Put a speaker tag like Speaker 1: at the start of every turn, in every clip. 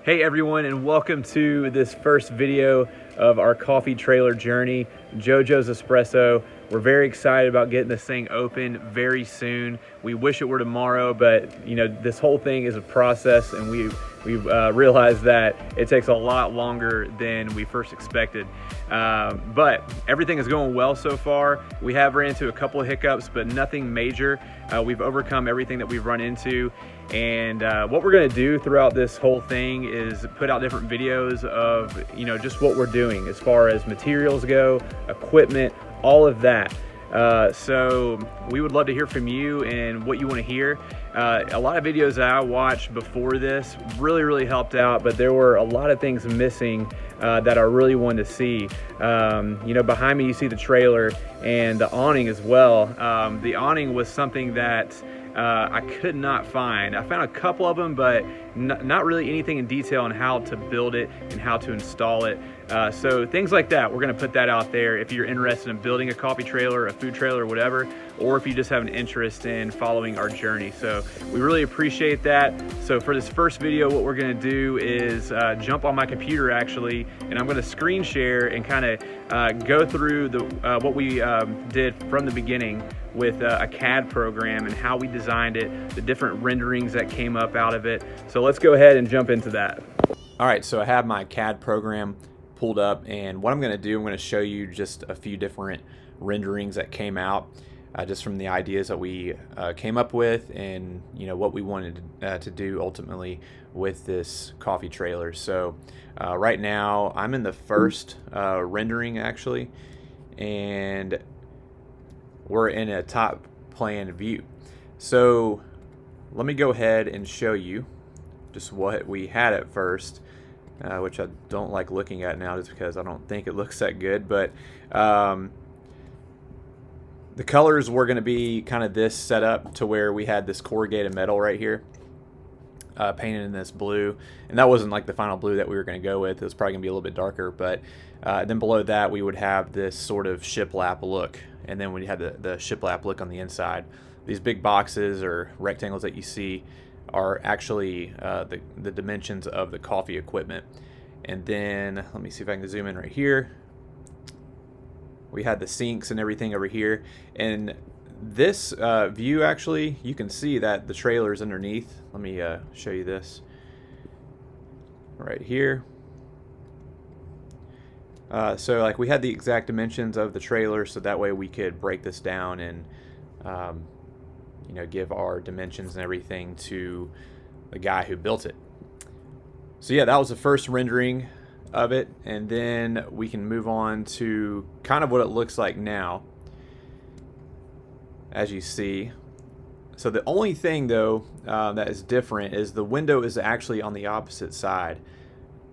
Speaker 1: Hey everyone, and welcome to this first video of our coffee trailer journey, JoJo's Espresso. We're very excited about getting this thing open very soon. We wish it were tomorrow, but you know, this whole thing is a process, and we've realized that it takes a lot longer than we first expected. But everything is going well so far. We have ran into a couple of hiccups, but nothing major. We've overcome everything that we've run into. And what we're gonna do throughout this whole thing is put out different videos of, you know, just what we're doing as far as materials go, equipment, all of that. So we would love to hear from you and what you want to hear. A lot of videos that I watched before this really helped out, but there were a lot of things missing that I really wanted to see. You know, behind me you see the trailer and the awning as well. The awning was something that I could not find. I found a couple of them, but not really anything in detail on how to build it and how to install it. So things like that, we're gonna put that out there if you're interested in building a coffee trailer, a food trailer, whatever, or if you just have an interest in following our journey. So we really appreciate that. So for this first video, what we're gonna do is jump on my computer actually, and I'm gonna screen share and kind of go through what we did from the beginning with a CAD program and how we designed it, the different renderings that came up out of it. So let's go ahead and jump into that. All right, so I have my CAD program pulled up, and what I'm going to do, I'm going to show you just a few different renderings that came out just from the ideas that we came up with, and you know what we wanted to do ultimately with this coffee trailer. So right now I'm in the first rendering actually, and we're in a top plan view. So let me go ahead and show you just what we had at first, which I don't like looking at now just because I don't think it looks that good. But the colors were going to be kind of this setup to where we had this corrugated metal right here painted in this blue, and that wasn't like the final blue that we were going to go with. It was probably going to be a little bit darker, but then below that we would have this sort of shiplap look, and then we had the shiplap look on the inside. These big boxes or rectangles that you see are actually the dimensions of the coffee equipment. And then let me see if I can zoom in right here. We had the sinks and everything over here, and this view actually you can see that the trailer is underneath. Let me show you this right here. So like we had the exact dimensions of the trailer, so that way we could break this down and you know, give our dimensions and everything to the guy who built it. So yeah, that was the first rendering of it, and then we can move on to kind of what it looks like now, as you see. So the only thing though that is different is the window is actually on the opposite side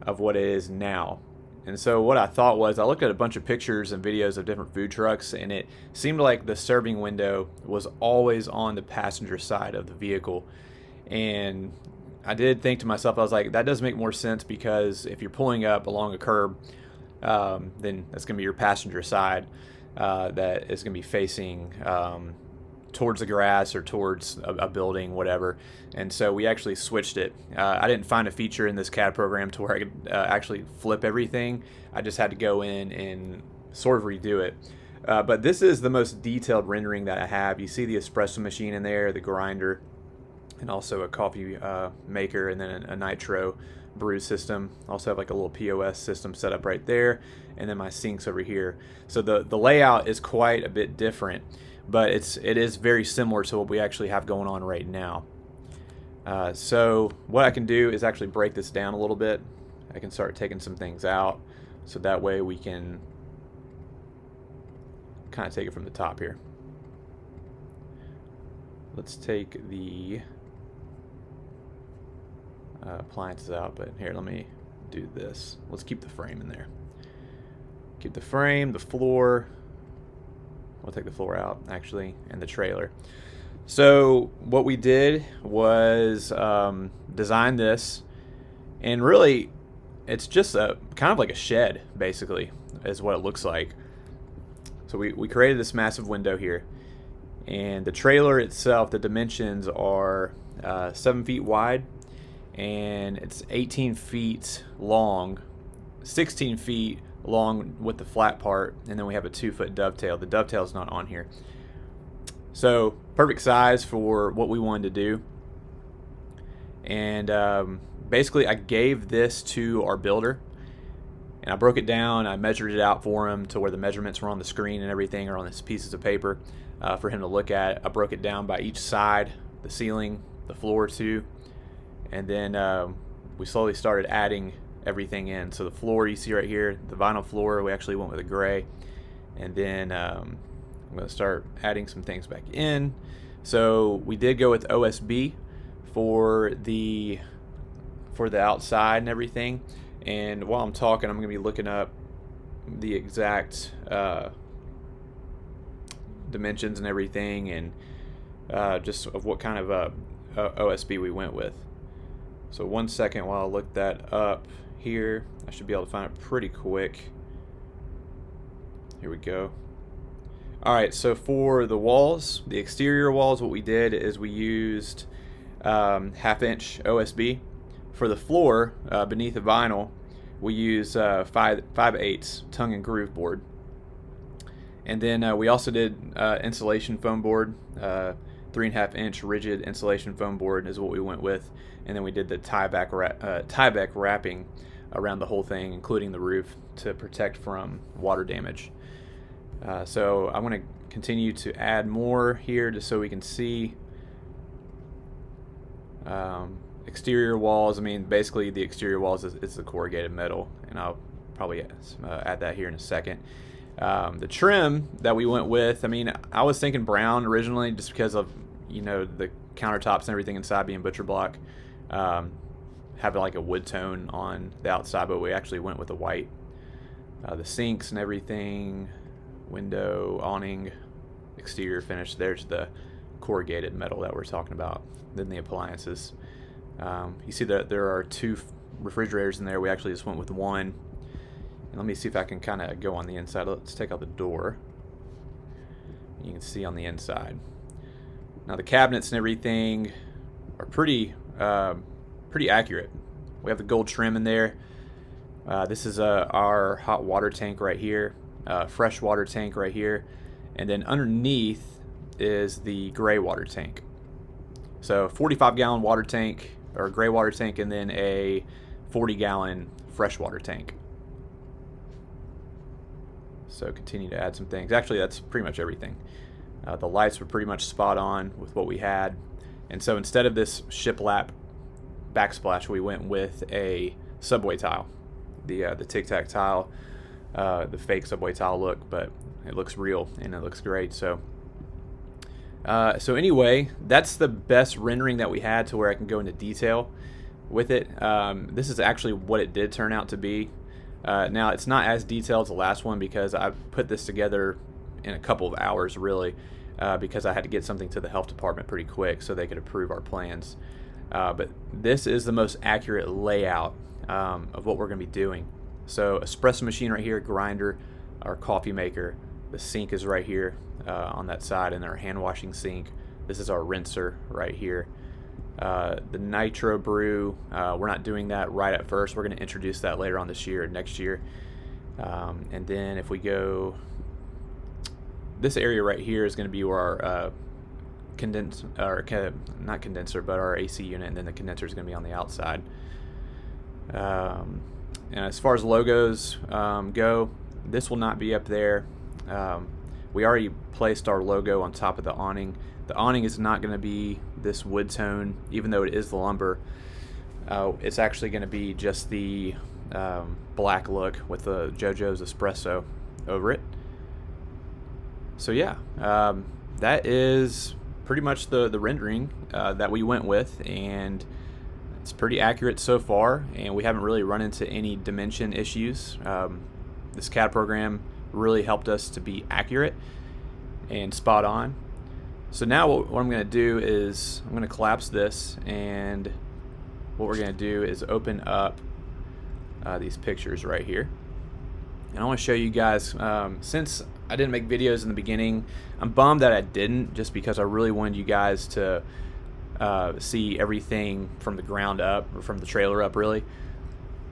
Speaker 1: of what it is now. And so what I thought was, I looked at a bunch of pictures and videos of different food trucks, and it seemed like the serving window was always on the passenger side of the vehicle. And I did think to myself, I was like, that does make more sense, because if you're pulling up along a curb, then that's going to be your passenger side that is going to be facing towards the grass or towards a building, whatever. And so we actually switched it. I didn't find a feature in this CAD program to where I could actually flip everything. I just had to go in and sort of redo it. But this is the most detailed rendering that I have. You see the espresso machine in there, the grinder, and also a coffee maker, and then a nitro brew system. Also have like a little POS system set up right there, and then my sinks over here. So the layout is quite a bit different, but it is very similar to what we actually have going on right now. So what I can do is actually break this down a little bit. I can start taking some things out, so that way we can kind of take it from the top here. Let's take the appliances out, but here, let me do this. Let's keep the frame in there. Keep the frame, the floor. We'll take the floor out actually, and the trailer. So what we did was design this, and really it's just a kind of like a shed basically is what it looks like. So we created this massive window here, and the trailer itself, the dimensions are 7 feet wide, and it's 18 feet long, 16 feet long with the flat part, and then we have a 2-foot dovetail. The dovetail is not on here. So perfect size for what we wanted to do. And basically I gave this to our builder, and I broke it down. I measured it out for him to where the measurements were on the screen and everything, or on these pieces of paper for him to look at. I broke it down by each side, the ceiling, the floor too, and then we slowly started adding everything in. So the floor you see right here, the vinyl floor, we actually went with a gray, and then I'm going to start adding some things back in. So we did go with OSB for the outside and everything. And while I'm talking, I'm going to be looking up the exact dimensions and everything, and just of what kind of OSB we went with. So 1 second while I look that up here. I should be able to find it pretty quick. Here we go. Alright, so for the walls, the exterior walls, what we did is we used 1/2-inch OSB. For the floor, beneath the vinyl, we use 5/8 tongue and groove board. And then we also did insulation foam board, 3.5-inch rigid insulation foam board is what we went with. And then we did the tie-back wrapping around the whole thing, including the roof, to protect from water damage. So I'm going to continue to add more here just so we can see. Exterior walls, I mean, basically the exterior walls is the corrugated metal, and I'll probably add that here in a second. The trim that we went with, I mean, I was thinking brown originally just because of, you know, the countertops and everything inside being butcher block. Have like a wood tone on the outside, but we actually went with the white. The sinks and everything, window, awning, exterior finish, there's the corrugated metal that we're talking about. Then the appliances. You see that there are 2 refrigerators in there. We actually just went with one. And let me see if I can kind of go on the inside. Let's take out the door. You can see on the inside. Now the cabinets and everything are pretty accurate. We have the gold trim in there. This is our hot water tank right here, fresh water tank right here, and then underneath is the gray water tank. So 45-gallon water tank, or gray water tank, and then a 40-gallon fresh water tank. So continue to add some things. Actually, that's pretty much everything. The lights were pretty much spot on with what we had. And so instead of this shiplap backsplash, we went with a subway tile. The Tic Tac tile, the fake subway tile look, but it looks real and it looks great. So anyway, that's the best rendering that we had to where I can go into detail with it. This is actually what it did turn out to be. Now, it's not as detailed as the last one because I put this together in a couple of hours, really, because I had to get something to the health department pretty quick so they could approve our plans. But this is the most accurate layout of what we're going to be doing. So, espresso machine right here, grinder, our coffee maker. The sink is right here on that side, and our hand washing sink. This is our rinser right here. The nitro brew, we're not doing that right at first. We're going to introduce that later on this year, next year. And then if we go, this area right here is going to be where our not condenser, but our AC unit, and then the condenser is going to be on the outside. And as far as logos go, this will not be up there. We already placed our logo on top of the awning. The awning is not going to be this wood tone, even though it is the lumber. It's actually going to be just the black look with the JoJo's Espresso over it. So yeah, that is pretty much the rendering that we went with, and it's pretty accurate so far, and we haven't really run into any dimension issues. This CAD program really helped us to be accurate and spot on. So now what I'm going to do is I'm going to collapse this, and what we're going to do is open up these pictures right here. And I want to show you guys, since I didn't make videos in the beginning, I'm bummed that I didn't, just because I really wanted you guys to see everything from the ground up, or from the trailer up really.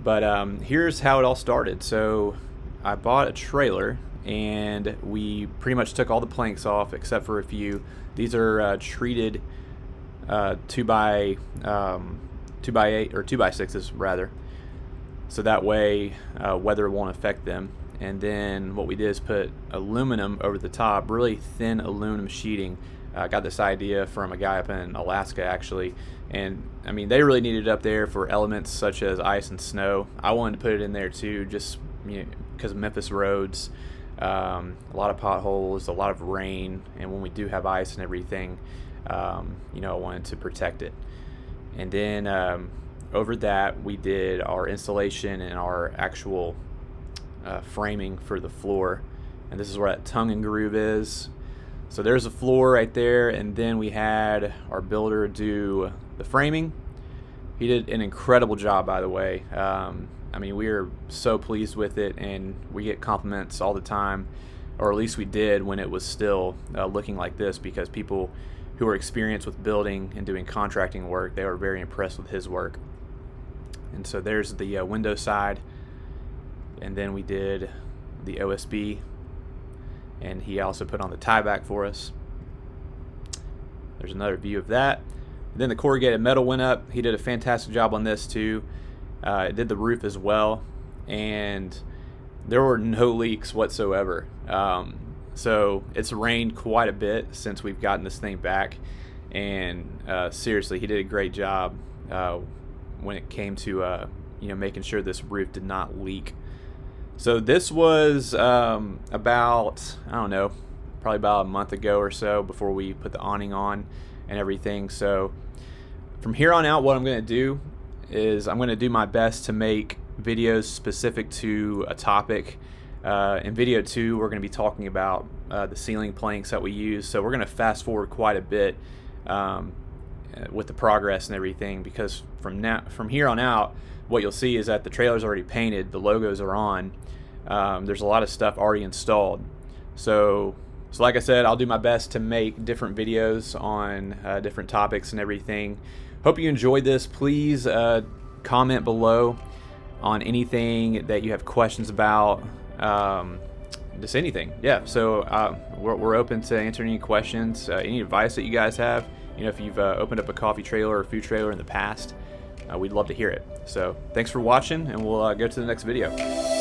Speaker 1: But here's how it all started. So I bought a trailer, and we pretty much took all the planks off except for a few. These are treated 2x8 or 2x6s rather, so that way weather won't affect them. And then what we did is put aluminum over the top, really thin aluminum sheeting. Got this idea from a guy up in Alaska actually, and I mean they really needed it up there for elements such as ice and snow. I wanted to put it in there too, just because of Memphis roads, a lot of potholes, a lot of rain, and when we do have ice and everything, I wanted to protect it. And then over that we did our installation and our actual framing for the floor, and this is where that tongue and groove is. So there's the floor right there, and then we had our builder do the framing. He did an incredible job, by the way. I mean, we are so pleased with it, and we get compliments all the time, or at least we did when it was still looking like this, because people who are experienced with building and doing contracting work, they were very impressed with his work. And so there's the window side, and then we did the OSB, and he also put on the tie back for us. There's another view of that. And then the corrugated metal went up. He did a fantastic job on this too. It did the roof as well, and there were no leaks whatsoever. So it's rained quite a bit since we've gotten this thing back, and seriously, he did a great job when it came to making sure this roof did not leak. So this was about, I don't know, probably about a month ago or so, before we put the awning on and everything. So from here on out, what I'm going to do is I'm going to do my best to make videos specific to a topic. In video 2, we're going to be talking about the ceiling planks that we use. So we're going to fast forward quite a bit with the progress and everything, because from here on out, what you'll see is that the trailer's already painted, the logos are on, there's a lot of stuff already installed. So like I said, I'll do my best to make different videos on different topics and everything. Hope you enjoyed this. Please comment below on anything that you have questions about, just anything. Yeah, so we're open to answering any questions, any advice that you guys have. If you've opened up a coffee trailer or food trailer in the past, we'd love to hear it. So thanks for watching, and we'll go to the next video.